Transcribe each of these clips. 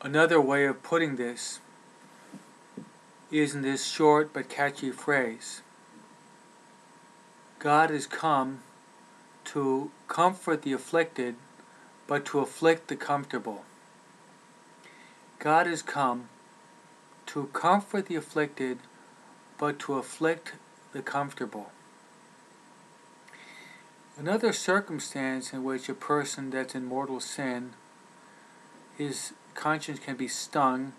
Another way of putting this is in this short but catchy phrase: God has come to comfort the afflicted, but to afflict the comfortable. God has come to comfort the afflicted, but to afflict the comfortable. Another circumstance in which a person that's in mortal sin, his conscience can be stung,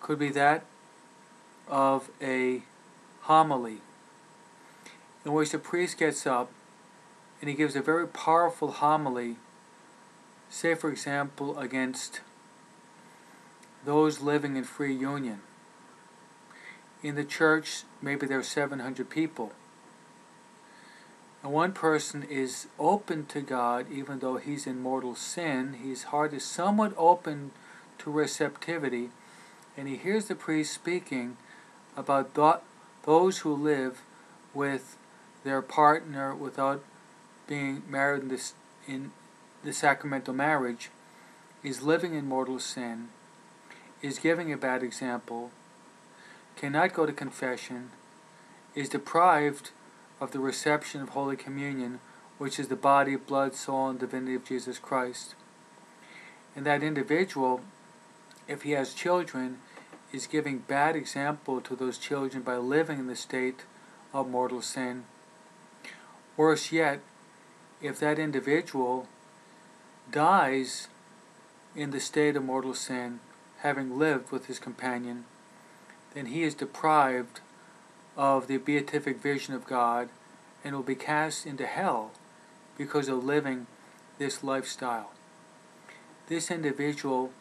could be that of a homily, in which the priest gets up and he gives a very powerful homily, say for example against those living in free union. In the church, maybe there are 700 people, and one person is open to God even though he's in mortal sin. His heart is somewhat open to receptivity, and he hears the priest speaking about those who live with their partner without being married in the sacramental marriage, is living in mortal sin, is giving a bad example, cannot go to confession, is deprived of the reception of Holy Communion, which is the body, blood, soul, and divinity of Jesus Christ. And that individual, if he has children, is giving bad example to those children by living in the state of mortal sin. Worse yet, if that individual dies in the state of mortal sin, having lived with his companion, then he is deprived of the beatific vision of God and will be cast into hell because of living this lifestyle. This individual,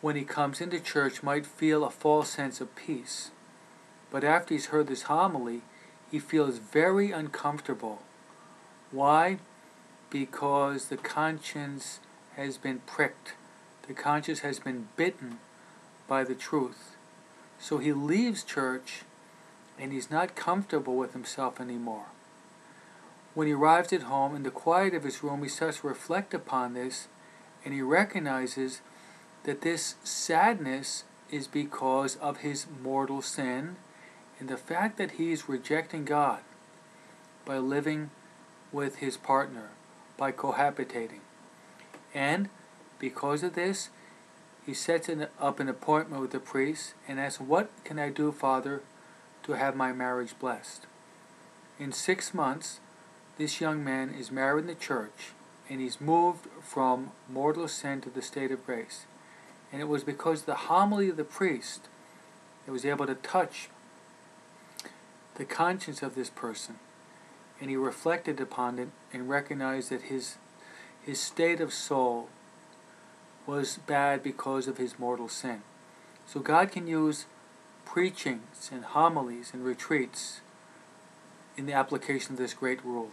when he comes into church, might feel a false sense of peace, but after he's heard this homily, he feels very uncomfortable. Why? Because the conscience has been pricked. The conscience has been bitten by the truth. So he leaves church and he's not comfortable with himself anymore. When he arrives at home, in the quiet of his room, he starts to reflect upon this, and he recognizes that this sadness is because of his mortal sin and the fact that he is rejecting God by living with his partner, by cohabitating. And because of this, he sets up an appointment with the priest and asks, "What can I do, Father, to have my marriage blessed?" In 6 months, this young man is married in the church, and he's moved from mortal sin to the state of grace. And it was because of the homily of the priest that was able to touch the conscience of this person, and he reflected upon it and recognized that his state of soul was bad because of his mortal sin. So God can use preachings and homilies and retreats in the application of this great rule.